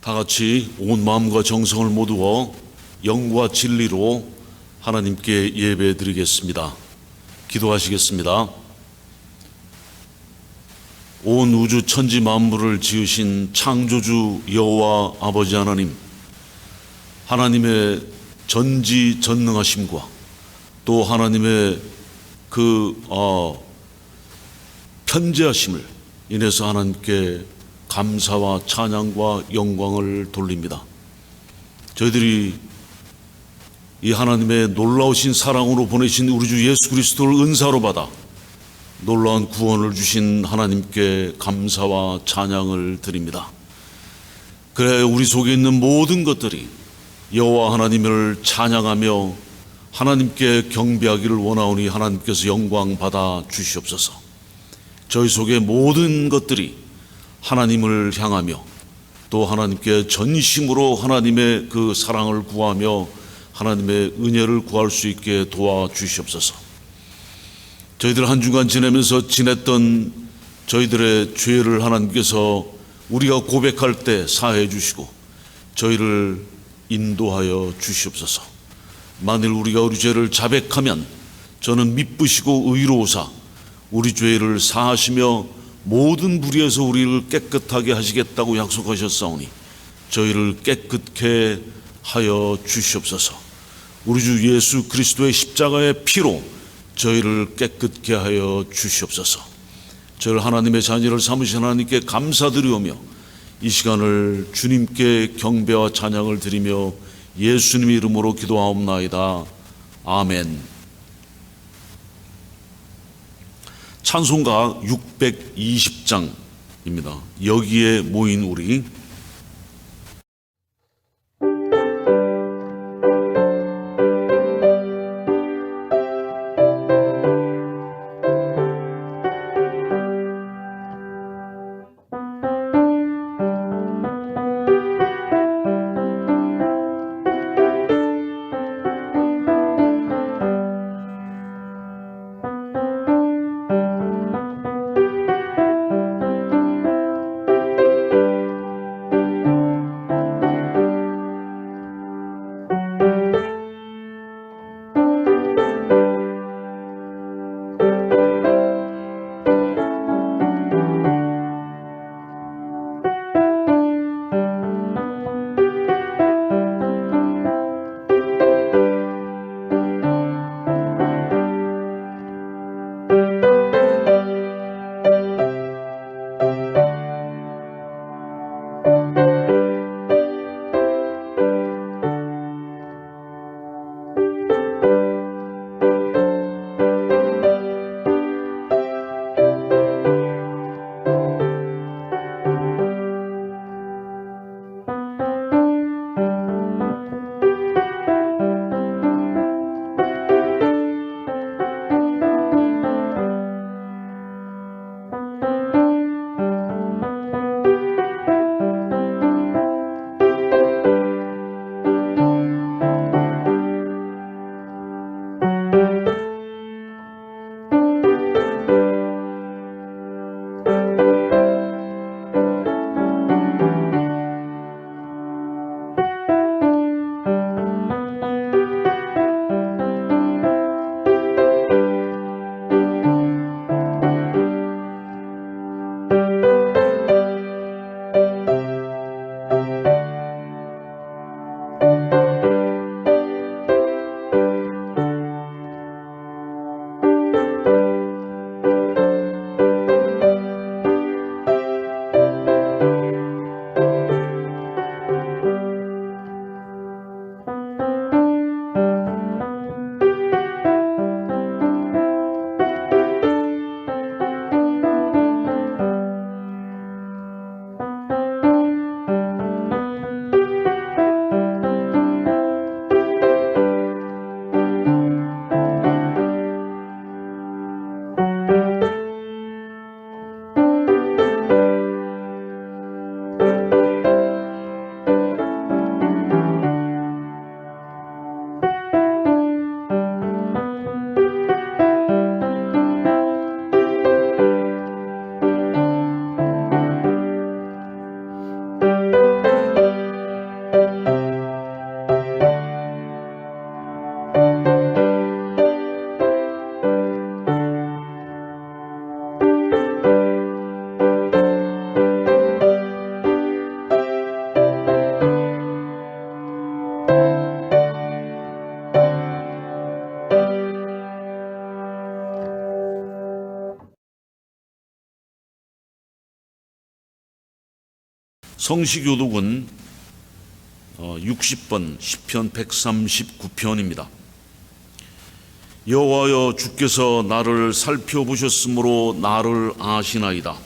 다 같이 온 마음과 정성을 모두어 영과 진리로 하나님께 예배 드리겠습니다. 기도하시겠습니다. 온 우주 천지 만물을 지으신 창조주 여호와 아버지 하나님, 하나님의 전지전능하심과 또 하나님의 편재하심을 인해서 하나님께 감사와 찬양과 영광을 돌립니다. 저희들이 이 하나님의 놀라우신 사랑으로 보내신 우리 주 예수 그리스도를 은사로 받아 놀라운 구원을 주신 하나님께 감사와 찬양을 드립니다. 그래 우리 속에 있는 모든 것들이 여호와 하나님을 찬양하며 하나님께 경배하기를 원하오니 하나님께서 영광 받아 주시옵소서. 저희 속의 모든 것들이 하나님을 향하며 또 하나님께 전심으로 하나님의 그 사랑을 구하며 하나님의 은혜를 구할 수 있게 도와주시옵소서. 저희들 한 주간 지내면서 지냈던 저희들의 죄를 하나님께서 우리가 고백할 때 사해 주시고 저희를 인도하여 주시옵소서. 만일 우리가 우리 죄를 자백하면 저는 미쁘시고 의로우사 우리 죄를 사하시며 모든 불의에서 우리를 깨끗하게 하시겠다고 약속하셨사오니 저희를 깨끗게 하여 주시옵소서. 우리 주 예수 그리스도의 십자가의 피로 저희를 깨끗게 하여 주시옵소서. 저를 하나님의 자녀를 삼으신 하나님께 감사드리오며 이 시간을 주님께 경배와 찬양을 드리며 예수님의 이름으로 기도하옵나이다. 아멘. 찬송가 620장입니다. 여기에 모인 우리. 성시교독은 60번 시편 139편입니다. 여호와여, 주께서 나를 살펴보셨으므로 나를 아시나이다.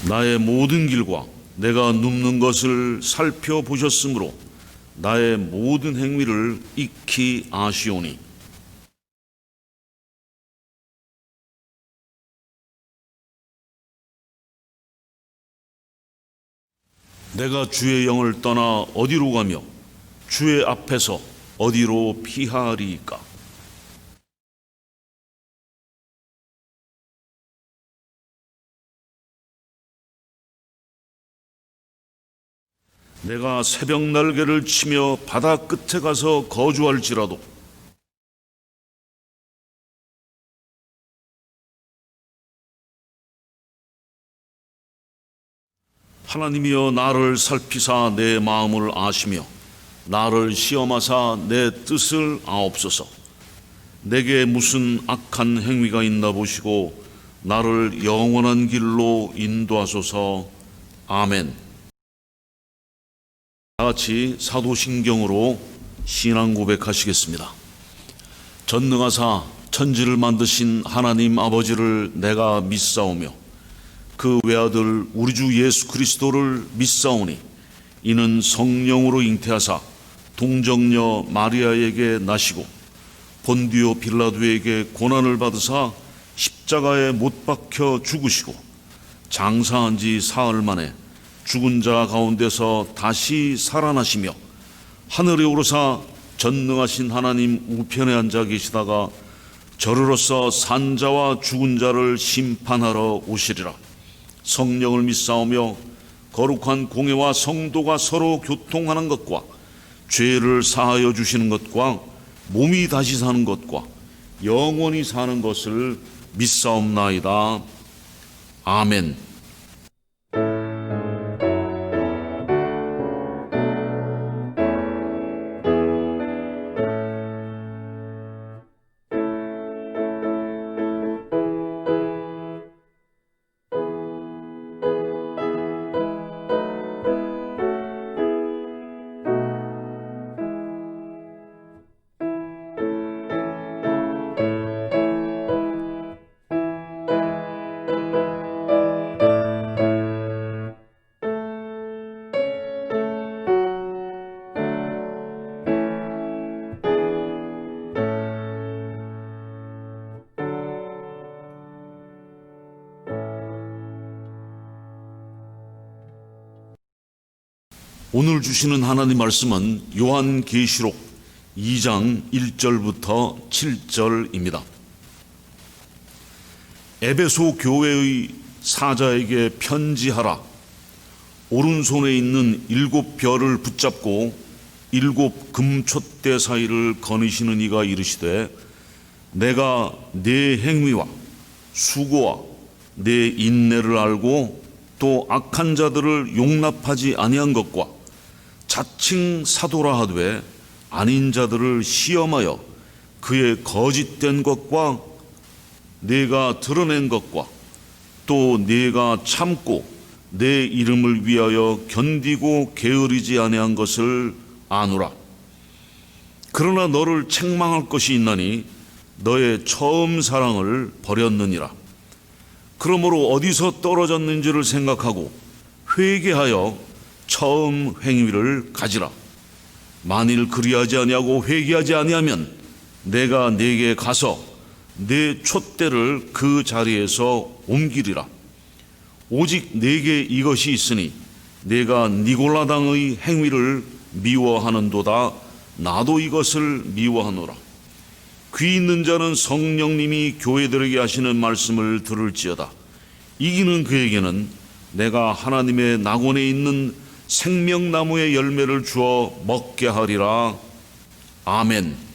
나의 모든 길과 내가 눕는 것을 살펴보셨으므로 나의 모든 행위를 익히 아시오니. 내가 주의 영을 떠나 어디로 가며 주의 앞에서 어디로 피하리이까? 내가 새벽 날개를 치며 바다 끝에 가서 거주할지라도 하나님이여, 나를 살피사 내 마음을 아시며 나를 시험하사 내 뜻을 아옵소서. 내게 무슨 악한 행위가 있나 보시고 나를 영원한 길로 인도하소서. 아멘. 다 같이 사도신경으로 신앙 고백하시겠습니다. 전능하사 천지를 만드신 하나님 아버지를 내가 믿사오며 그 외아들 우리 주 예수 그리스도를 믿사오니 이는 성령으로 잉태하사 동정녀 마리아에게 나시고 본디오 빌라도에게 고난을 받으사 십자가에 못 박혀 죽으시고 장사한 지 사흘 만에 죽은 자 가운데서 다시 살아나시며 하늘에 오르사 전능하신 하나님 우편에 앉아 계시다가 저르로서 산 자와 죽은 자를 심판하러 오시리라. 성령을 믿사오며 거룩한 공회와 성도가 서로 교통하는 것과 죄를 사하여 주시는 것과 몸이 다시 사는 것과 영원히 사는 것을 믿사옵나이다. 아멘. 오늘 주시는 하나님 말씀은 요한계시록 2장 1절부터 7절입니다. 에베소 교회의 사자에게 편지하라. 오른손에 있는 7별을 붙잡고 7 금촛대 사이를 거니시는 이가 이르시되, 내가 네 행위와 수고와 네 인내를 알고 또 악한 자들을 용납하지 아니한 것과 자칭 사도라 하되 아닌 자들을 시험하여 그의 거짓된 것과 네가 드러낸 것과 또 네가 참고 내 이름을 위하여 견디고 게으르지 아니한 것을 아노라. 그러나 너를 책망할 것이 있나니 너의 처음 사랑을 버렸느니라. 그러므로 어디서 떨어졌는지를 생각하고 회개하여 처음 행위를 가지라. 만일 그리하지 아니하고 회개하지 아니하면 내가 네게 가서 네 촛대를 그 자리에서 옮기리라. 오직 네게 이것이 있으니 네가 니골라당의 행위를 미워하는도다. 나도 이것을 미워하노라. 귀 있는 자는 성령님이 교회들에게 하시는 말씀을 들을지어다. 이기는 그에게는 내가 하나님의 낙원에 있는 생명나무의 열매를 주어 먹게 하리라. 아멘.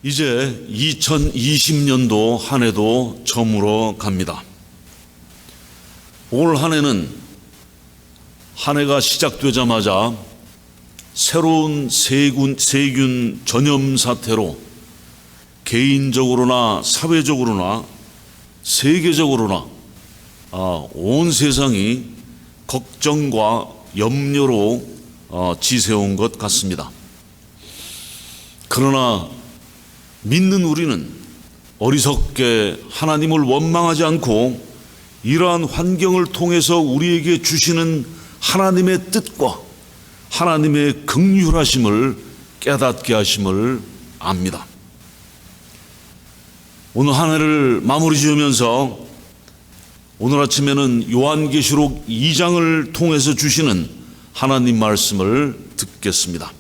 이제 2020년도 한 해도 저물어 갑니다. 올 한 해는 한 해가 시작되자마자 새로운 세균 전염 사태로 개인적으로나 사회적으로나 세계적으로나 온 세상이 걱정과 염려로 지새운 것 같습니다. 그러나 믿는 우리는 어리석게 하나님을 원망하지 않고 이러한 환경을 통해서 우리에게 주시는 하나님의 뜻과 하나님의 긍휼하심을 깨닫게 하심을 압니다. 오늘 한 해를 마무리 지으면서 오늘 아침에는 요한계시록 2장을 통해서 주시는 하나님 말씀을 듣겠습니다.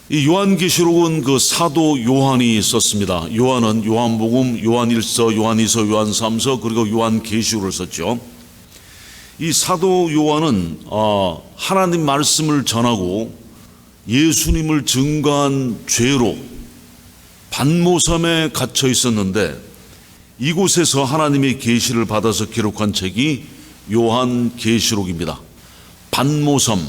이 요한계시록은 그 사도 요한이 썼습니다. 요한은 요한복음, 요한일서, 요한이서, 요한삼서 그리고 요한계시록을 썼죠. 이 사도 요한은 하나님 말씀을 전하고 예수님을 증거한 죄로 반모섬에 갇혀 있었는데 이곳에서 하나님의 계시를 받아서 기록한 책이 요한계시록입니다. 반모섬,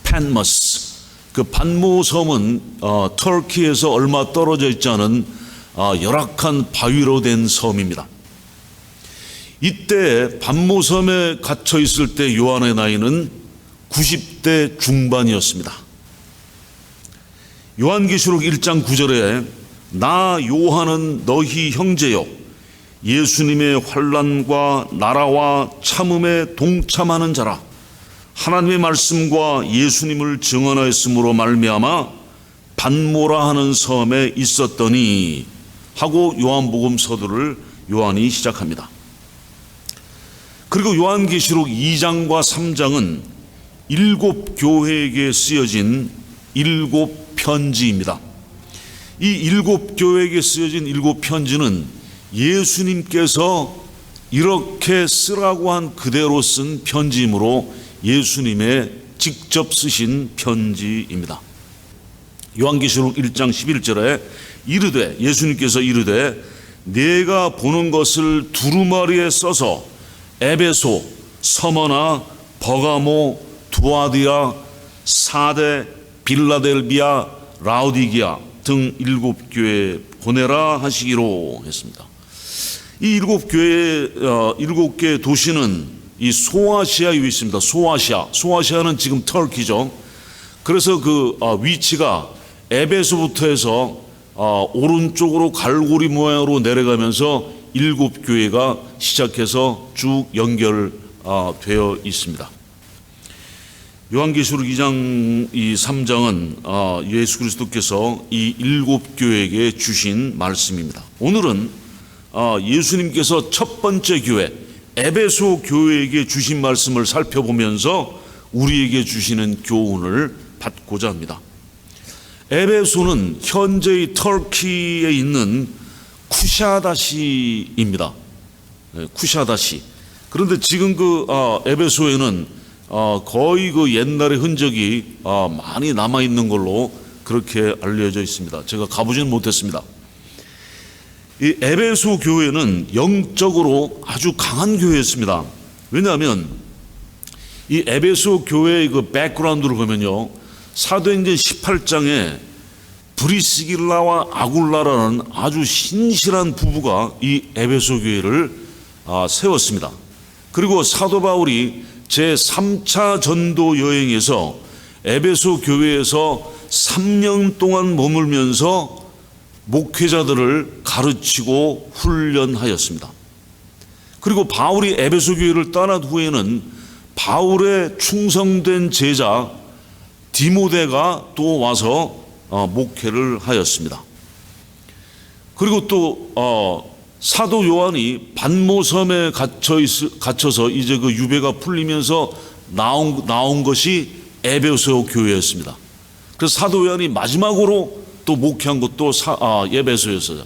펜머스. 그 반모섬은 터키에서 얼마 떨어져 있지 않은 열악한 바위로 된 섬입니다. 이때 반모섬에 갇혀 있을 때 요한의 나이는 90대 중반이었습니다. 요한계시록 1장 9절에 나 요한은 너희 형제요 예수님의 환난과 나라와 참음에 동참하는 자라 하나님의 말씀과 예수님을 증언하였으므로 말미암아 반모라 하는 섬에 있었더니 하고 요한복음 서두를 요한이 시작합니다. 그리고 요한계시록 2장과 3장은 7 교회에게 쓰여진 7 편지입니다. 이 7 교회에게 쓰여진 7 편지는 예수님께서 이렇게 쓰라고 한 그대로 쓴 편지이므로 예수님의 직접 쓰신 편지입니다. 요한계시록 1장 11절에 이르되 예수님께서 이르되 내가 보는 것을 두루마리에 써서 에베소, 서머나, 버가모, 두아디아, 사데, 빌라델비아, 라오디게아 등 7 교회에 보내라 하시기로 했습니다. 이 7 교회의 7개 도시는 이 소아시아에 있습니다. 소아시아는 지금 터키죠. 그래서 그 위치가 에베소부터 해서 오른쪽으로 갈고리 모양으로 내려가면서 7 교회가 시작해서 쭉 연결되어 있습니다. 요한계시록 2장 3장은 예수 그리스도께서 이 7 교회에게 주신 말씀입니다. 오늘은 예수님께서 첫 번째 교회 에베소 교회에게 주신 말씀을 살펴보면서 우리에게 주시는 교훈을 받고자 합니다. 에베소는 현재의 터키에 있는 쿠샤다시입니다. 쿠샤다시. 그런데 지금 그 에베소에는 거의 그 옛날의 흔적이 많이 남아 있는 걸로 그렇게 알려져 있습니다. 제가 가보지는 못했습니다. 이 에베소 교회는 영적으로 아주 강한 교회였습니다. 왜냐하면 이 에베소 교회의 그 백그라운드를 보면요, 사도행전 18장에 브리스길라와 아굴라라는 아주 신실한 부부가 이 에베소 교회를 세웠습니다. 그리고 사도 바울이 제3차 전도 여행에서 에베소 교회에서 3년 동안 머물면서 목회자들을 가르치고 훈련하였습니다. 그리고 바울이 에베소 교회를 떠난 후에는 바울의 충성된 제자 디모데가 또 와서 목회를 하였습니다. 그리고 또 사도 요한이 반모섬에 갇혀서 이제 그 유배가 풀리면서 나온 것이 에베소 교회였습니다. 그래서 사도 요한이 마지막으로 또 목회한 것도 에베소였어요.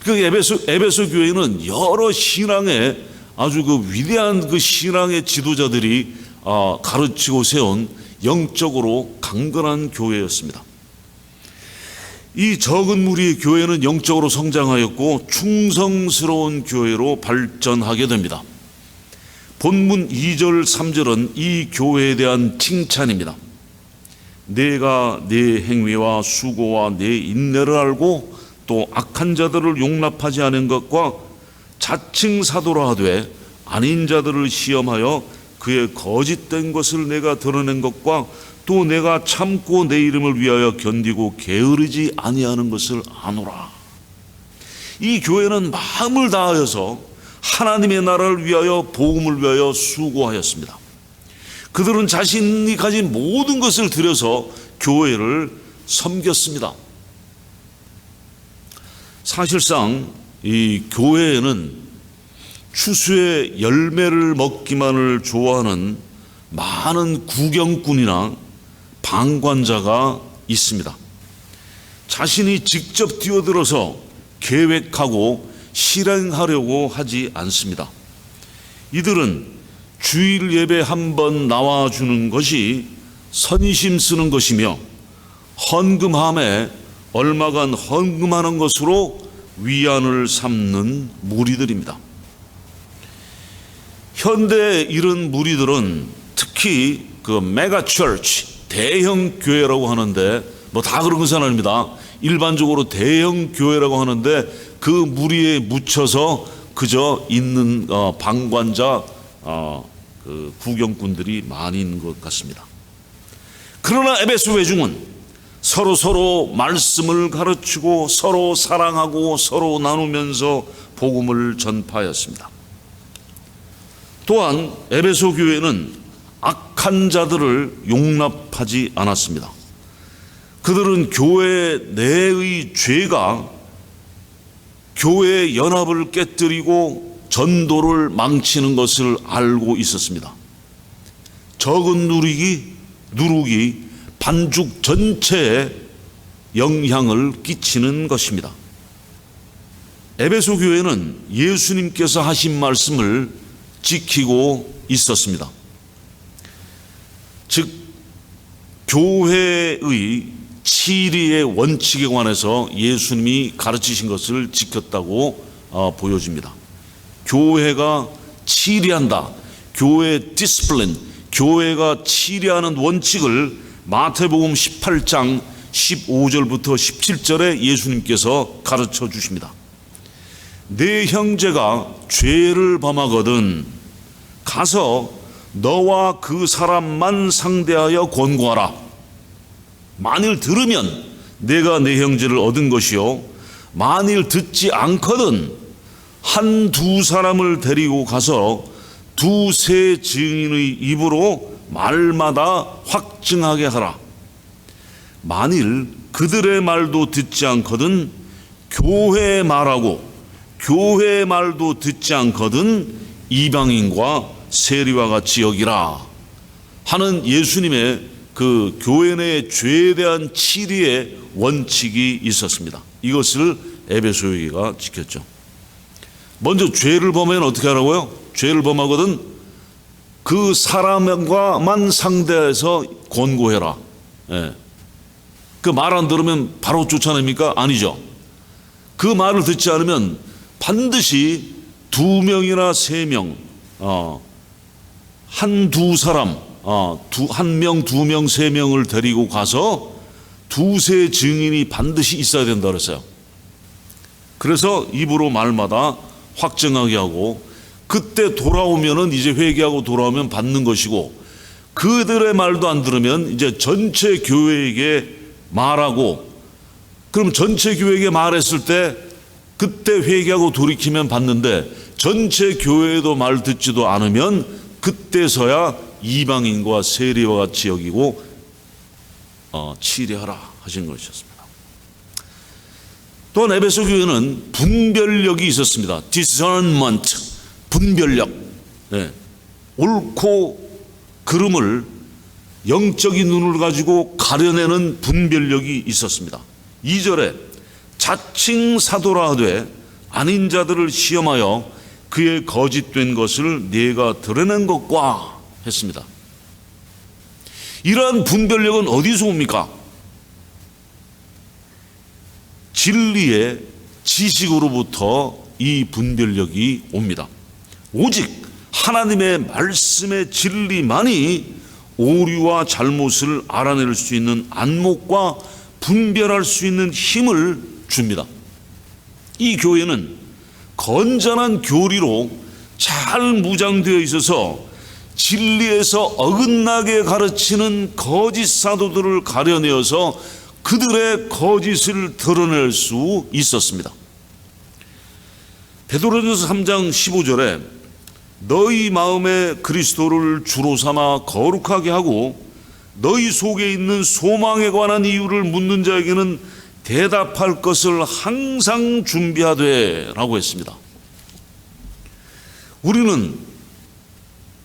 그 에베소 교회는 여러 신앙의 아주 그 위대한 그 신앙의 지도자들이 가르치고 세운 영적으로 강건한 교회였습니다. 이 적은 무리의 교회는 영적으로 성장하였고 충성스러운 교회로 발전하게 됩니다. 본문 2절 3절은 이 교회에 대한 칭찬입니다. 내가 내 행위와 수고와 내 인내를 알고 또 악한 자들을 용납하지 않은 것과 자칭 사도라 하되 아닌 자들을 시험하여 그의 거짓된 것을 내가 드러낸 것과 또 내가 참고 내 이름을 위하여 견디고 게으르지 아니하는 것을 아노라. 이 교회는 마음을 다하여서 하나님의 나라를 위하여 복음을 위하여 수고하였습니다. 그들은 자신이 가진 모든 것을 들여서 교회를 섬겼습니다. 사실상 이 교회에는 추수의 열매를 먹기만을 좋아하는 많은 구경꾼이나 방관자가 있습니다. 자신이 직접 뛰어들어서 계획하고 실행하려고 하지 않습니다. 이들은 주일 예배 한 번 나와주는 것이 선심 쓰는 것이며 헌금함에 얼마간 헌금하는 것으로 위안을 삼는 무리들입니다. 현대 이런 무리들은 특히 그 메가처치, 대형 교회라고 하는데 뭐 다 그런 것은 아닙니다. 일반적으로 대형 교회라고 하는데 그 무리에 묻혀서 그저 있는 방관자 그 구경꾼들이 많이 있는 것 같습니다. 그러나 에베소 회중은 서로 말씀을 가르치고 서로 사랑하고 서로 나누면서 복음을 전파하였습니다. 또한 에베소 교회는 악한 자들을 용납하지 않았습니다. 그들은 교회 내의 죄가 교회의 연합을 깨뜨리고 전도를 망치는 것을 알고 있었습니다. 적은 누룩이 반죽 전체에 영향을 끼치는 것입니다. 에베소 교회는 예수님께서 하신 말씀을 지키고 있었습니다. 즉 교회의 치리의 원칙에 관해서 예수님이 가르치신 것을 지켰다고 보여집니다. 교회가 치리한다. 교회 디스플린, 교회가 치리하는 원칙을 마태복음 18장 15절부터 17절에 예수님께서 가르쳐 주십니다. 내 형제가 죄를 범하거든 가서 너와 그 사람만 상대하여 권고하라. 만일 들으면 내가 내 형제를 얻은 것이요 만일 듣지 않거든 한두 사람을 데리고 가서 두세 증인의 입으로 말마다 확증하게 하라. 만일 그들의 말도 듣지 않거든 교회의 말하고 교회의 말도 듣지 않거든 이방인과 세리와 같이 여기라 하는 예수님의 그 교회 내 죄에 대한 치리의 원칙이 있었습니다. 이것을 에베소 교회가 지켰죠. 먼저 죄를 범하면 어떻게 하라고요? 죄를 범하거든 그 사람과만 상대해서 권고해라. 예. 그 말 안 들으면 바로 쫓아냅니까? 아니죠. 그 말을 듣지 않으면 반드시 2명이나 3명, 한두 사람, 한 명, 2명, 3명을 데리고 가서 두세 증인이 반드시 있어야 된다 그랬어요. 그래서 입으로 말마다 확정하게 하고 그때 돌아오면은 이제 회개하고 돌아오면 받는 것이고 그들의 말도 안 들으면 이제 전체 교회에게 말하고 그럼 전체 교회에게 말했을 때 그때 회개하고 돌이키면 받는데 전체 교회도 말 듣지도 않으면 그때서야 이방인과 세리와 같이 여기고 치리하라 하신 것이었습니다. 또한 에베소 교회는 분별력이 있었습니다. discernment, 분별력. 네. 옳고 그름을 영적인 눈을 가지고 가려내는 분별력이 있었습니다. 2절에 자칭 사도라 하되 아닌 자들을 시험하여 그의 거짓된 것을 네가 드러낸 것과 했습니다. 이러한 분별력은 어디서 옵니까? 진리의 지식으로부터 이 분별력이 옵니다. 오직 하나님의 말씀의 진리만이 오류와 잘못을 알아낼 수 있는 안목과 분별할 수 있는 힘을 줍니다. 이 교회는 건전한 교리로 잘 무장되어 있어서 진리에서 어긋나게 가르치는 거짓 사도들을 가려내어서 그들의 거짓을 드러낼 수 있었습니다. 베드로전서 3장 15절에 너희 마음에 그리스도를 주로 삼아 거룩하게 하고 너희 속에 있는 소망에 관한 이유를 묻는 자에게는 대답할 것을 항상 준비하되 라고 했습니다.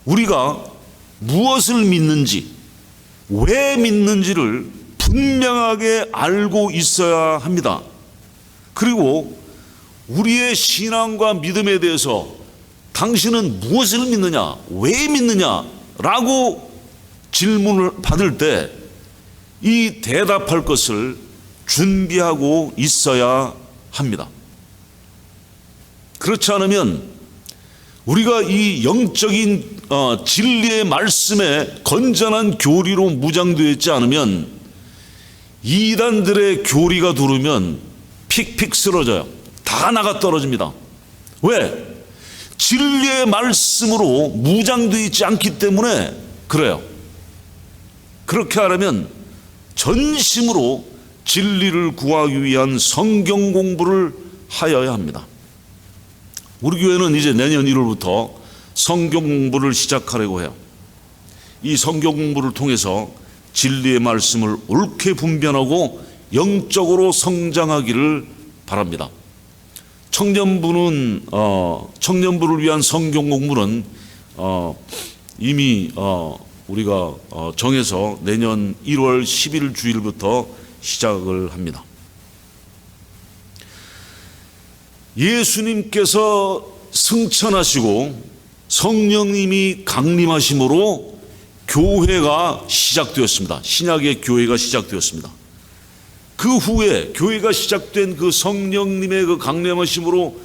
우리가 무엇을 믿는지, 왜 믿는지를 분명하게 알고 있어야 합니다. 그리고 우리의 신앙과 믿음에 대해서 당신은 무엇을 믿느냐, 왜 믿느냐 라고 질문을 받을 때 이 대답할 것을 준비하고 있어야 합니다. 그렇지 않으면 우리가 이 영적인 진리의 말씀에 건전한 교리로 무장되어 있지 않으면 이단들의 교리가 들어오면 픽픽 쓰러져요. 다 나가 떨어집니다. 왜? 진리의 말씀으로 무장되어 있지 않기 때문에 그래요. 그렇게 하려면 전심으로 진리를 구하기 위한 성경 공부를 하여야 합니다. 우리 교회는 이제 내년 1월부터 성경 공부를 시작하려고 해요. 이 성경 공부를 통해서 진리의 말씀을 옳게 분별하고 영적으로 성장하기를 바랍니다. 청년부를 위한 성경 공부는 이미 우리가 정해서 내년 1월 10일 주일부터 시작을 합니다. 예수님께서 승천하시고 성령님이 강림하심으로 교회가 시작되었습니다. 신약의 교회가 시작되었습니다. 그 후에 교회가 시작된 그 성령님의 그 강림하심으로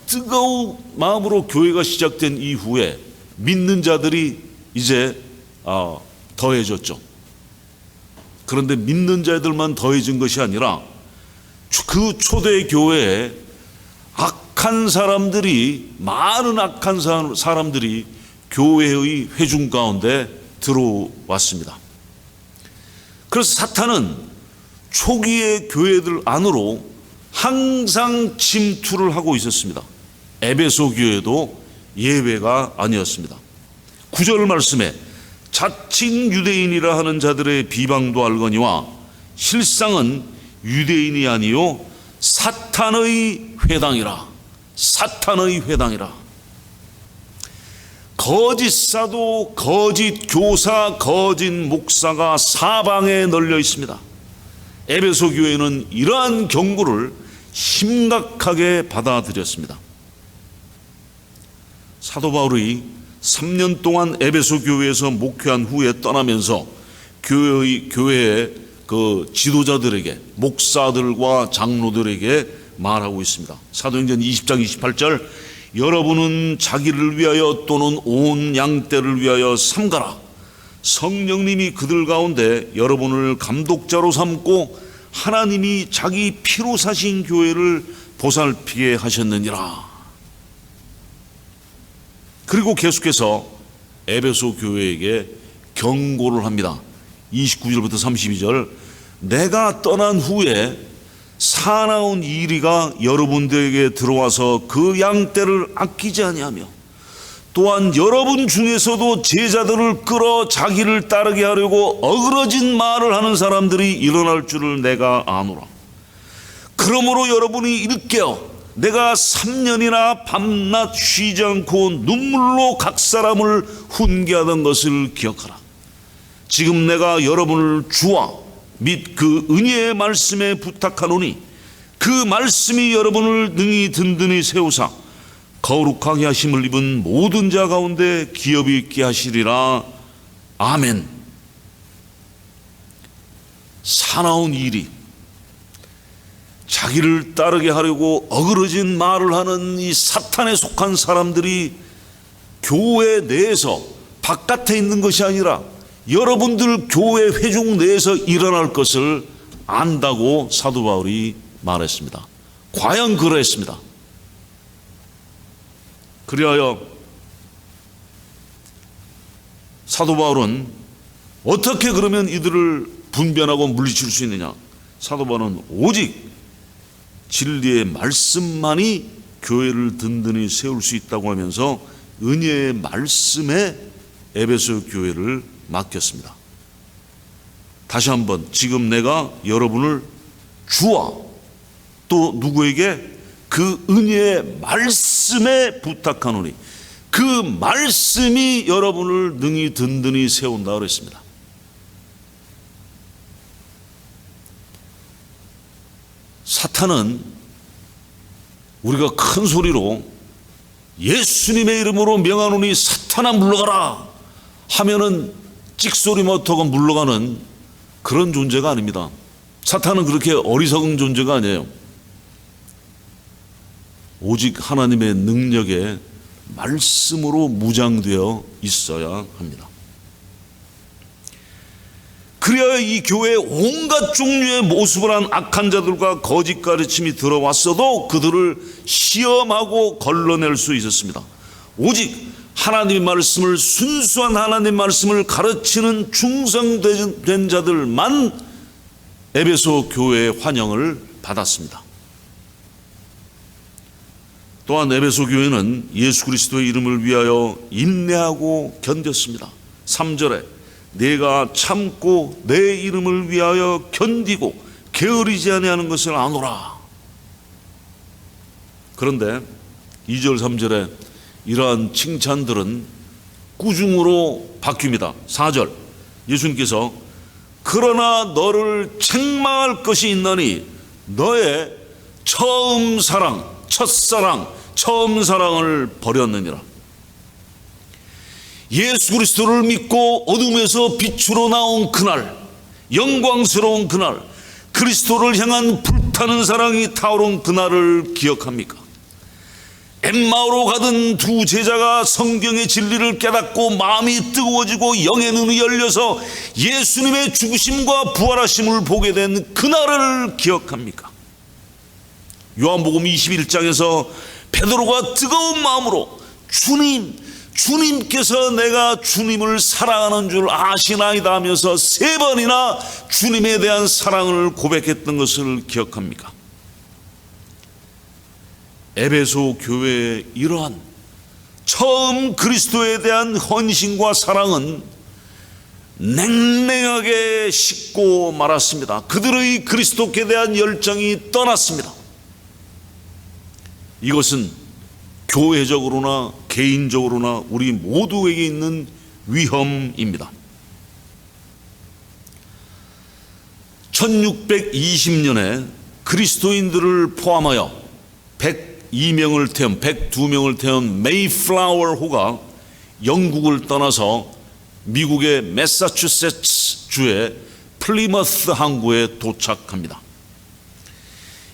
뜨거운 마음으로 교회가 시작된 이후에 믿는 자들이 이제 더해졌죠. 그런데 믿는 자들만 더해진 것이 아니라 그 초대 교회에 많은 악한 사람들이 교회의 회중 가운데 들어왔습니다. 그래서 사탄은 초기의 교회들 안으로 항상 침투를 하고 있었습니다. 에베소 교회도 예외가 아니었습니다. 9절 말씀에 자칭 유대인이라 하는 자들의 비방도 알거니와 실상은 유대인이 아니요 사탄의 회당이라. 거짓 사도, 거짓 교사, 거짓 목사가 사방에 널려 있습니다. 에베소 교회는 이러한 경고를 심각하게 받아들였습니다. 사도 바울이 3년 동안 에베소 교회에서 목회한 후에 떠나면서 교회의 그 지도자들에게, 목사들과 장로들에게 말하고 있습니다. 사도행전 20장 28절, 여러분은 자기를 위하여 또는 온 양떼를 위하여 삼가라. 성령님이 그들 가운데 여러분을 감독자로 삼고 하나님이 자기 피로 사신 교회를 보살피게 하셨느니라. 그리고 계속해서 에베소 교회에게 경고를 합니다. 29절부터 32절, 내가 떠난 후에 사나운 이리가 여러분들에게 들어와서 그 양떼를 아끼지 아니하며 또한 여러분 중에서도 제자들을 끌어 자기를 따르게 하려고 어그러진 말을 하는 사람들이 일어날 줄을 내가 아노라. 그러므로 여러분이 일깨어 내가 3년이나 밤낮 쉬지 않고 눈물로 각 사람을 훈계하던 것을 기억하라. 지금 내가 여러분을 주와 및 그 은혜의 말씀에 부탁하노니 그 말씀이 여러분을 능히 든든히 세우사 거룩하게 하심을 입은 모든 자 가운데 기업이 있게 하시리라. 아멘. 사나운 일이 자기를 따르게 하려고 어그러진 말을 하는 이 사탄에 속한 사람들이 교회 내에서 바깥에 있는 것이 아니라 여러분들 교회 회중 내에서 일어날 것을 안다고 사도 바울이 말했습니다. 과연 그러했습니다. 그리하여 사도 바울은 어떻게 그러면 이들을 분변하고 물리칠 수 있느냐? 사도 바울은 오직 진리의 말씀만이 교회를 든든히 세울 수 있다고 하면서 은혜의 말씀에 에베소 교회를 맡겼습니다. 다시 한번, 지금 내가 여러분을 주와 또 누구에게? 그 은혜의 말씀에 부탁하노니 그 말씀이 여러분을 능히 든든히 세운다 그랬습니다. 사탄은 우리가 큰 소리로 예수님의 이름으로 명하노니 사탄아 물러가라 하면은 찍소리 못하고 물러가는 그런 존재가 아닙니다. 사탄은 그렇게 어리석은 존재가 아니에요. 오직 하나님의 능력에 말씀으로 무장되어 있어야 합니다. 그래야 이 교회에 온갖 종류의 모습을 한 악한 자들과 거짓 가르침이 들어왔어도 그들을 시험하고 걸러낼 수 있었습니다. 오직 하나님의 말씀을, 순수한 하나님의 말씀을 가르치는 충성된 자들만 에베소 교회의 환영을 받았습니다. 또한 에베소 교회는 예수 그리스도의 이름을 위하여 인내하고 견뎠습니다. 3절에 내가 참고 내 이름을 위하여 견디고 게으르지 아니하는 것을 아노라. 그런데 2절 3절에 이러한 칭찬들은 꾸중으로 바뀝니다. 4절 예수님께서 그러나 너를 책망할 것이 있나니 너의 처음 사랑, 첫사랑, 처음 사랑을 버렸느니라. 예수 그리스도를 믿고 어둠에서 빛으로 나온 그날, 영광스러운 그날, 그리스도를 향한 불타는 사랑이 타오른 그날을 기억합니까? 엠마오로 가던 두 제자가 성경의 진리를 깨닫고 마음이 뜨거워지고 영의 눈이 열려서 예수님의 죽으심과 부활하심을 보게 된 그날을 기억합니까? 요한복음 21장에서 베드로가 뜨거운 마음으로 주님께서 내가 주님을 사랑하는 줄 아시나이다 하면서 3번이나 주님에 대한 사랑을 고백했던 것을 기억합니까? 에베소 교회의 이러한 처음 그리스도에 대한 헌신과 사랑은 냉랭하게 식고 말았습니다. 그들의 그리스도께 대한 열정이 떠났습니다. 이것은 교회적으로나 개인적으로나 우리 모두에게 있는 위험입니다. 1620년에 그리스도인들을 포함하여 102명을 태운 메이플라워호가 영국을 떠나서 미국의 매사추세츠 주의 플리머스 항구에 도착합니다.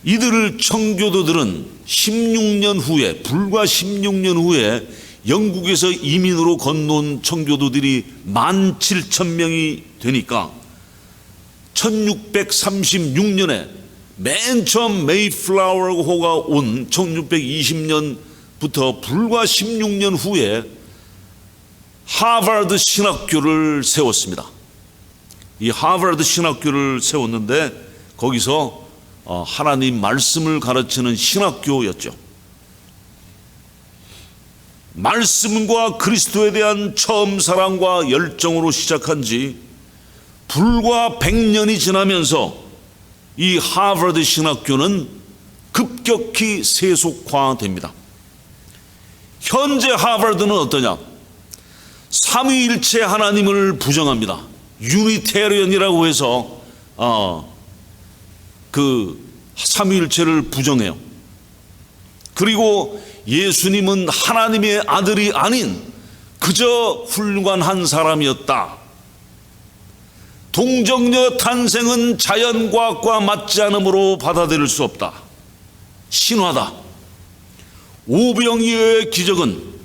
이들을 청교도들은 16년 후에, 불과 16년 후에 영국에서 이민으로 건너온 청교도들이 17,000명이 되니까 1636년에 맨 처음 메이플라워호가 온 1620년부터 불과 16년 후에 하버드 신학교를 세웠습니다. 이 하버드 신학교를 세웠는데 거기서 하나님 말씀을 가르치는 신학교였죠. 말씀과 그리스도에 대한 처음 사랑과 열정으로 시작한 지 불과 100년이 지나면서 이 하버드 신학교는 급격히 세속화됩니다. 현재 하버드는 어떠냐? 삼위일체 하나님을 부정합니다. 유니테리언이라고 해서 그 삼위일체를 부정해요. 그리고 예수님은 하나님의 아들이 아닌 그저 훌륭한 한 사람이었다. 동정녀 탄생은 자연과학과 맞지 않으므로 받아들일 수 없다. 신화다. 오병이어의 기적은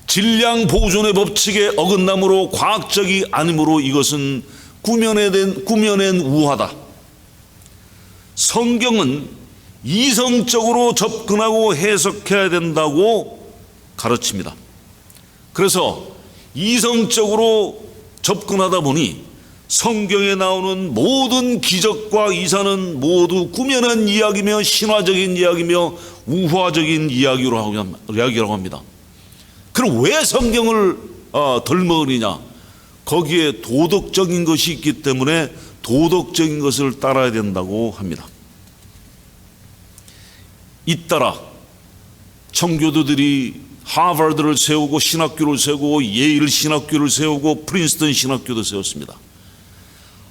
질량 보존의 법칙에 어긋나므로 과학적이 아니므로 이것은 꾸며낸 우화다. 성경은 이성적으로 접근하고 해석해야 된다고 가르칩니다. 그래서 이성적으로 접근하다 보니 성경에 나오는 모든 기적과 이사는 모두 꾸며낸 이야기며 신화적인 이야기며 우화적인 이야기라고 합니다. 그럼 왜 성경을 덜먹으느냐? 거기에 도덕적인 것이 있기 때문에 도덕적인 것을 따라야 된다고 합니다. 잇따라 청교도들이 하버드를 세우고 신학교를 세우고 예일 신학교를 세우고 프린스턴 신학교도 세웠습니다.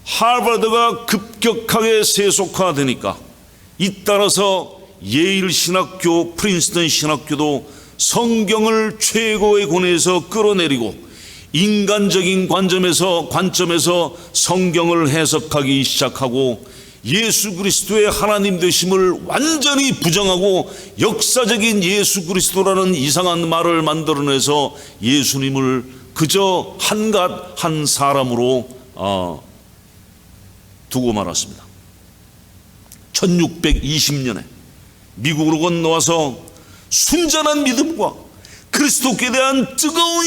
하버드가 급격하게 세속화되니까 잇따라서 예일 신학교, 프린스턴 신학교도 성경을 최고의 권위에서 끌어내리고 인간적인 관점에서 성경을 해석하기 시작하고 예수 그리스도의 하나님 되심을 완전히 부정하고 역사적인 예수 그리스도라는 이상한 말을 만들어내서 예수님을 그저 한갓 한 사람으로 두고 말았습니다. 1620년에 미국으로 건너와서 순전한 믿음과 그리스도께 대한 뜨거운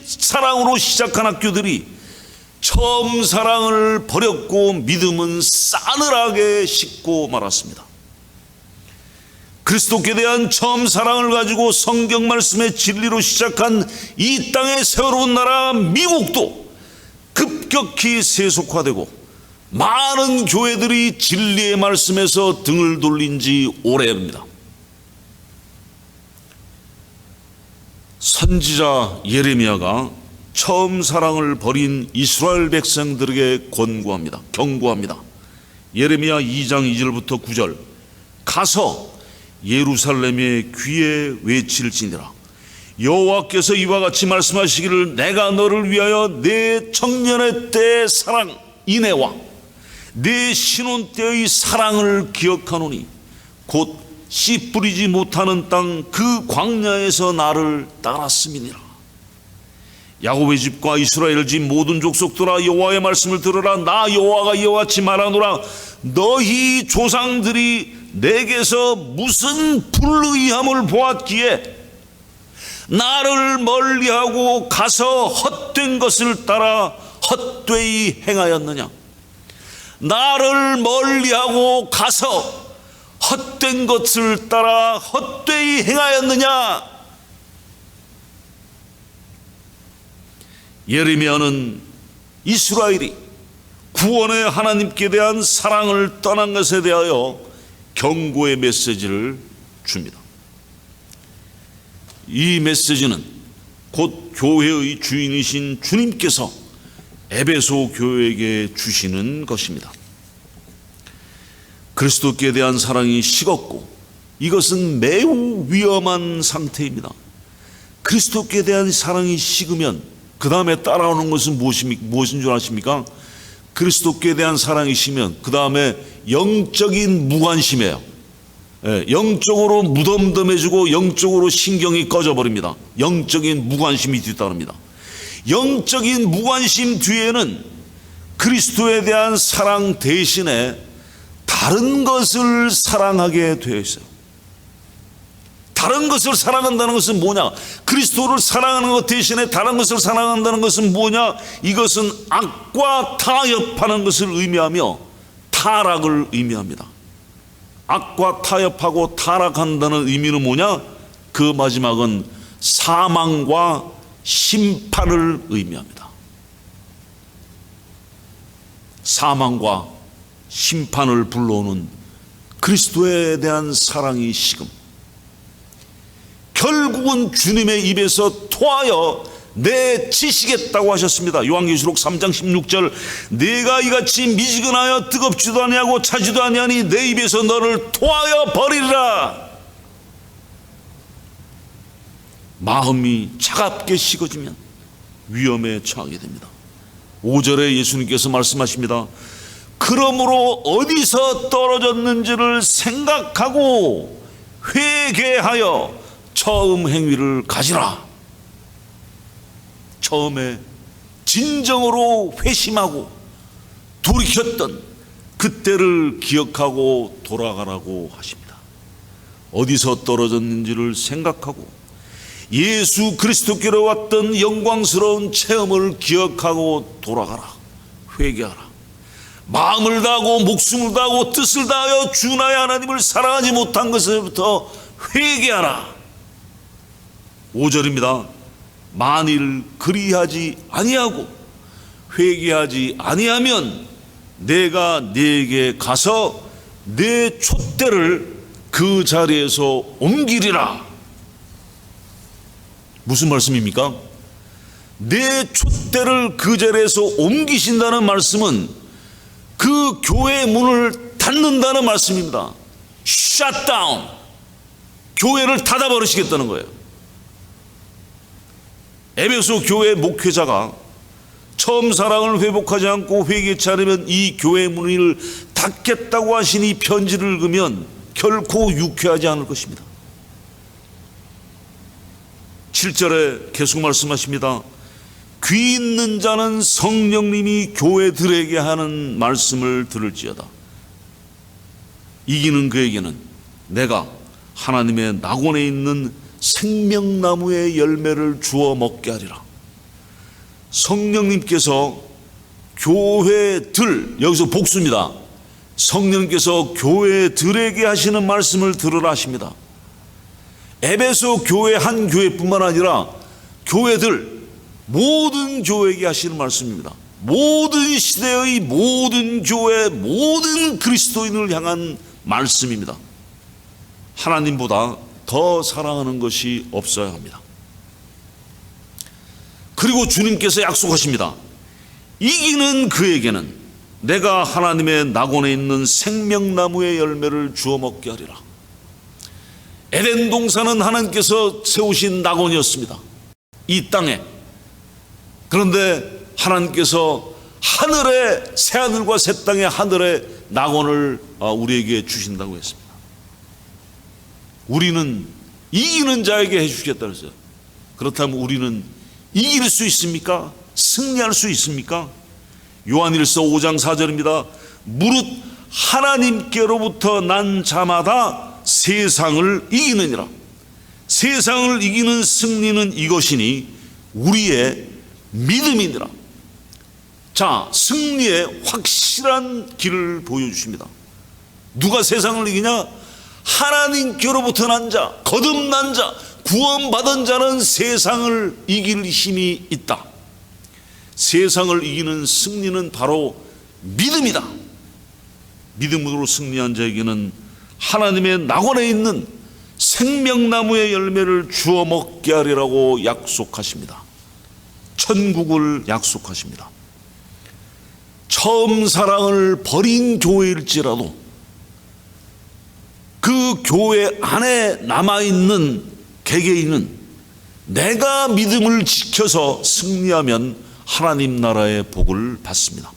사랑으로 시작한 학교들이 처음 사랑을 버렸고 믿음은 싸늘하게 식고 말았습니다. 그리스도께 대한 처음 사랑을 가지고 성경 말씀의 진리로 시작한 이 땅의 새로운 나라 미국도 급격히 세속화되고 많은 교회들이 진리의 말씀에서 등을 돌린 지 오래입니다. 선지자 예레미야가 처음 사랑을 버린 이스라엘 백성들에게 경고합니다. 예레미야 2장 2절부터 9절. 가서 예루살렘의 귀에 외칠지니라. 여호와께서 이와 같이 말씀하시기를 내가 너를 위하여 내 청년의 때의 사랑 인애와 내 신혼 때의 사랑을 기억하노니 곧 씨 뿌리지 못하는 땅 그 광야에서 나를 따랐음이니라. 야곱의 집과 이스라엘 집 모든 족속들아 여호와의 말씀을 들으라. 나 여호와가 이와 같이 말하노라. 너희 조상들이 내게서 무슨 불의함을 보았기에 나를 멀리하고 가서 헛된 것을 따라 헛되이 행하였느냐. 나를 멀리하고 가서 헛된 것을 따라 헛되이 행하였느냐. 예레미야는 이스라엘이 구원의 하나님께 대한 사랑을 떠난 것에 대하여 경고의 메시지를 줍니다. 이 메시지는 곧 교회의 주인이신 주님께서 에베소 교회에게 주시는 것입니다. 그리스도께 대한 사랑이 식었고 이것은 매우 위험한 상태입니다. 그리스도께 대한 사랑이 식으면 그 다음에 따라오는 것은 무엇인 줄 아십니까? 그리스도께 대한 사랑이 식으면 그 다음에 영적인 무관심이에요. 영적으로 무덤덤해지고 영적으로 신경이 꺼져버립니다. 영적인 무관심이 뒤따릅니다. 영적인 무관심 뒤에는 그리스도에 대한 사랑 대신에 다른 것을 사랑하게 되어 있어요. 다른 것을 사랑한다는 것은 뭐냐? 그리스도를 사랑하는 것 대신에 다른 것을 사랑한다는 것은 뭐냐? 이것은 악과 타협하는 것을 의미하며 타락을 의미합니다. 악과 타협하고 타락한다는 의미는 뭐냐? 그 마지막은 사망과 심판을 의미합니다. 사망과 심판을 불러오는 그리스도에 대한 사랑이 식음, 결국은 주님의 입에서 토하여 내치시겠다고 하셨습니다. 요한계시록 3장 16절. 내가 이같이 미지근하여 뜨겁지도 아니하고 차지도 아니하니 내 입에서 너를 토하여 버리리라. 마음이 차갑게 식어지면 위험에 처하게 됩니다. 5절에 예수님께서 말씀하십니다. 그러므로 어디서 떨어졌는지를 생각하고 회개하여 처음 행위를 가지라. 처음에 진정으로 회심하고 돌이켰던 그때를 기억하고 돌아가라고 하십니다. 어디서 떨어졌는지를 생각하고 예수 그리스도께로 왔던 영광스러운 체험을 기억하고 돌아가라. 회개하라. 마음을 다하고 목숨을 다하고 뜻을 다하여 주 나의 하나님을 사랑하지 못한 것으로부터 회개하라. 5절입니다. 만일 그리하지 아니하고 회개하지 아니하면 내가 네게 가서 내 촛대를 그 자리에서 옮기리라. 무슨 말씀입니까? 내 촛대를 그 자리에서 옮기신다는 말씀은 그 교회의 문을 닫는다는 말씀입니다. Shut down. 교회를 닫아버리시겠다는 거예요. 에베소 교회 목회자가 처음 사랑을 회복하지 않고 회개치 않으면 이 교회의 문을 닫겠다고 하신 이 편지를 읽으면 결코 유쾌하지 않을 것입니다. 7절에 계속 말씀하십니다. 귀 있는 자는 성령님이 교회들에게 하는 말씀을 들을지어다. 이기는 그에게는 내가 하나님의 낙원에 있는 생명나무의 열매를 주어 먹게 하리라. 성령님께서 교회들, 여기서 복수입니다. 성령님께서 교회들에게 하시는 말씀을 들으라 하십니다. 에베소 교회 한 교회뿐만 아니라 교회들, 모든 교회에게 하시는 말씀입니다. 모든 시대의 모든 교회, 모든 그리스도인을 향한 말씀입니다. 하나님보다 더 사랑하는 것이 없어야 합니다. 그리고 주님께서 약속하십니다. 이기는 그에게는 내가 하나님의 낙원에 있는 생명나무의 열매를 주어 먹게 하리라. 에덴 동산은 하나님께서 세우신 낙원이었습니다. 이 땅에. 그런데 하나님께서 하늘에, 새하늘과 새 땅의 하늘에 낙원을 우리에게 주신다고 했습니다. 우리는 이기는 자에게 해주시겠다 그랬어요. 그렇다면 우리는 이길 수 있습니까? 승리할 수 있습니까? 요한일서 5장 4절입니다. 무릇 하나님께로부터 난 자마다 세상을 이기느니라. 세상을 이기는 승리는 이것이니 우리의 믿음이니라. 자, 승리의 확실한 길을 보여주십니다. 누가 세상을 이기냐? 하나님께로부터 난 자, 거듭난 자, 구원받은 자는 세상을 이길 힘이 있다. 세상을 이기는 승리는 바로 믿음이다. 믿음으로 승리한 자에게는 하나님의 낙원에 있는 생명나무의 열매를 주어 먹게 하리라고 약속하십니다. 천국을 약속하십니다. 처음 사랑을 버린 교회일지라도 그 교회 안에 남아있는 개개인은 내가 믿음을 지켜서 승리하면 하나님 나라의 복을 받습니다.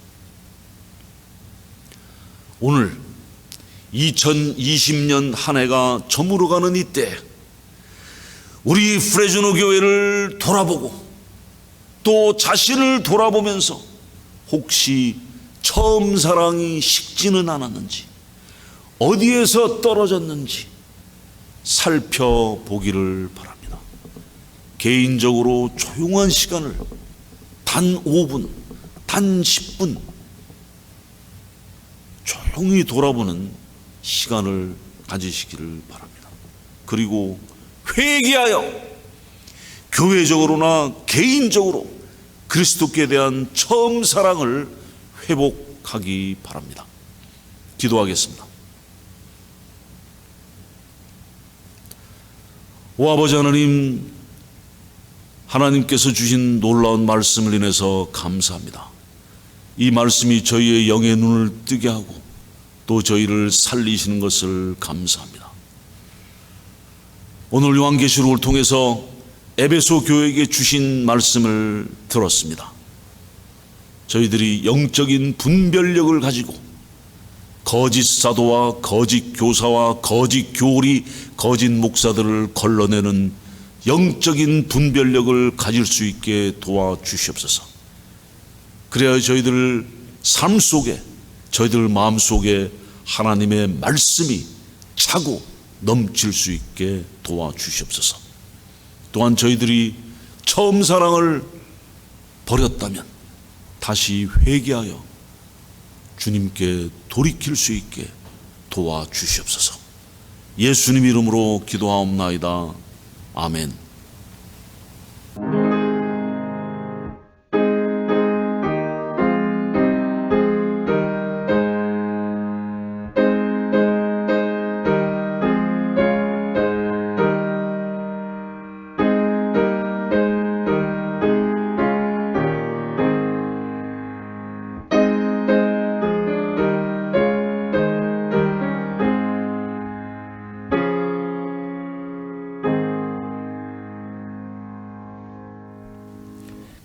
오늘 2020년 한 해가 저물어가는 이때 우리 프레즈노 교회를 돌아보고 또 자신을 돌아보면서 혹시 처음 사랑이 식지는 않았는지, 어디에서 떨어졌는지 살펴보기를 바랍니다. 개인적으로 조용한 시간을 단 5분, 단 10분 조용히 돌아보는 시간을 가지시기를 바랍니다. 그리고 회개하여 교회적으로나 개인적으로 그리스도께 대한 처음 사랑을 회복하기 바랍니다. 기도하겠습니다. 오 아버지 하나님, 하나님께서 주신 놀라운 말씀을 인해서 감사합니다. 이 말씀이 저희의 영의 눈을 뜨게 하고 또 저희를 살리시는 것을 감사합니다. 오늘 요한계시록을 통해서 에베소 교회에게 주신 말씀을 들었습니다. 저희들이 영적인 분별력을 가지고 거짓 사도와 거짓 교사와 거짓 교리, 거짓 목사들을 걸러내는 영적인 분별력을 가질 수 있게 도와주시옵소서. 그래야 저희들 삶 속에, 저희들 마음 속에 하나님의 말씀이 차고 넘칠 수 있게 도와주시옵소서. 또한 저희들이 처음 사랑을 버렸다면 다시 회개하여 주님께 돌이킬 수 있게 도와주시옵소서. 예수님 이름으로 기도하옵나이다. 아멘.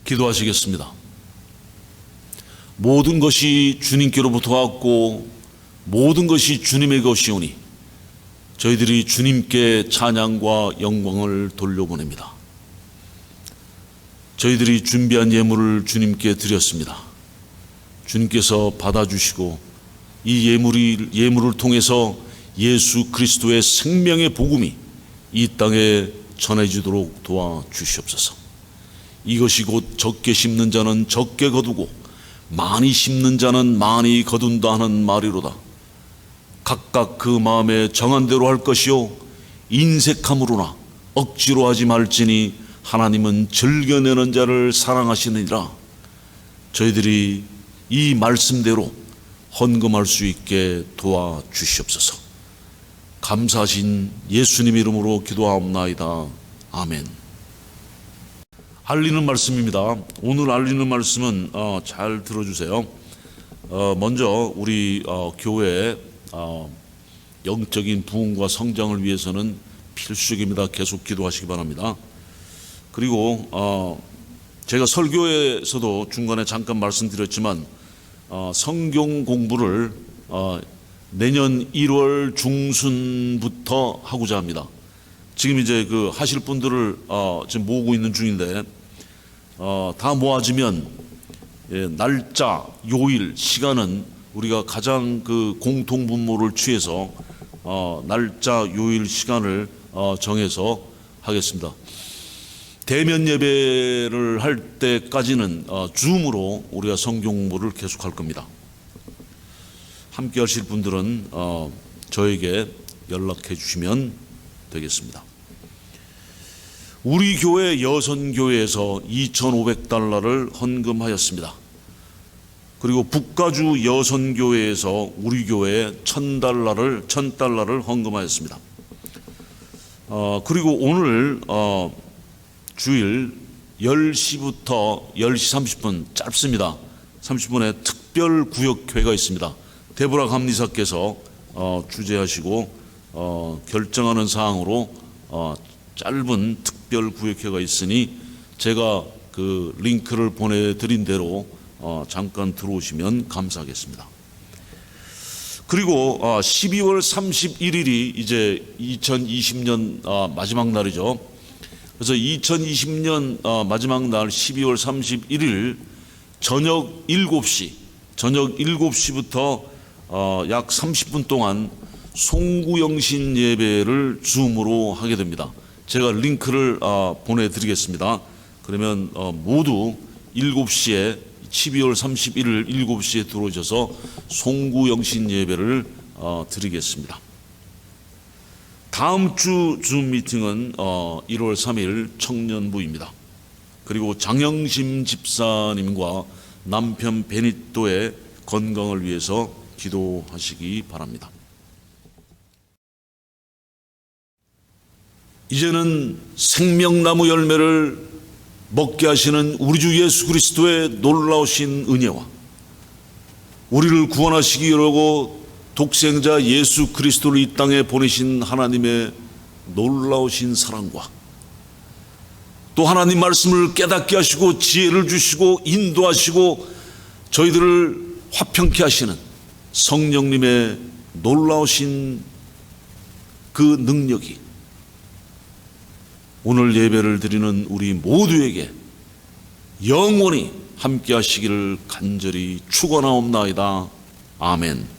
기도하시겠습니다. 모든 것이 주님께로부터 왔고 모든 것이 주님의 것이오니 저희들이 주님께 찬양과 영광을 돌려보냅니다. 저희들이 준비한 예물을 주님께 드렸습니다. 주님께서 받아주시고 이 예물을 통해서 예수 그리스도의 생명의 복음이 이 땅에 전해지도록 도와주시옵소서. 이것이 곧 적게 심는 자는 적게 거두고 많이 심는 자는 많이 거둔다 하는 말이로다. 각각 그 마음에 정한 대로 할 것이요 인색함으로나 억지로 하지 말지니 하나님은 즐겨내는 자를 사랑하시느니라. 저희들이 이 말씀대로 헌금할 수 있게 도와주시옵소서. 감사하신 예수님 이름으로 기도하옵나이다. 아멘. 알리는 말씀입니다. 오늘 알리는 말씀은 잘 들어주세요. 먼저 우리 교회의 영적인 부흥과 성장을 위해서는 필수적입니다. 계속 기도하시기 바랍니다. 그리고 제가 설교에서도 중간에 잠깐 말씀드렸지만 성경 공부를 내년 1월 중순부터 하고자 합니다. 지금 이제 그 하실 분들을 지금 모으고 있는 중인데 다 모아지면 날짜, 요일, 시간은 우리가 가장 그 공통분모를 취해서 날짜, 요일, 시간을 정해서 하겠습니다. 대면 예배를 할 때까지는 줌으로 우리가 성경 공부를 계속할 겁니다. 함께 하실 분들은 저에게 연락해 주시면 되겠습니다. 우리 교회 여선교회에서 2,500달러를 헌금하였습니다. 그리고 북가주 여선교회에서 우리 교회에 1,000달러를 헌금하였습니다. 그리고 오늘 주일 10시부터 10시 30분 짧습니다. 30분에 특별 구역회가 있습니다. 데보라 감리사께서 주재하시고 결정하는 사항으로 짧은 특별 구역회가 있으니 제가 그 링크를 보내드린 대로 잠깐 들어오시면 감사하겠습니다. 그리고 12월 31일이 이제 2020년 마지막 날이죠. 그래서 2020년 마지막 날 12월 31일 저녁 7시부터 약 30분 동안 송구영신 예배를 줌으로 하게 됩니다. 제가 링크를 보내드리겠습니다. 그러면 모두 7시에 12월 31일 7시에 들어오셔서 송구영신 예배를 드리겠습니다. 다음 주 줌 미팅은 1월 3일 청년부입니다. 그리고 장영심 집사님과 남편 베니또의 건강을 위해서 기도하시기 바랍니다. 이제는 생명나무 열매를 먹게 하시는 우리 주 예수 그리스도의 놀라우신 은혜와 우리를 구원하시기 위하여 독생자 예수 그리스도를 이 땅에 보내신 하나님의 놀라우신 사랑과 또 하나님 말씀을 깨닫게 하시고 지혜를 주시고 인도하시고 저희들을 화평케 하시는 성령님의 놀라우신 그 능력이 오늘 예배를 드리는 우리 모두에게 영원히 함께 하시기를 간절히 축원하옵나이다. 아멘.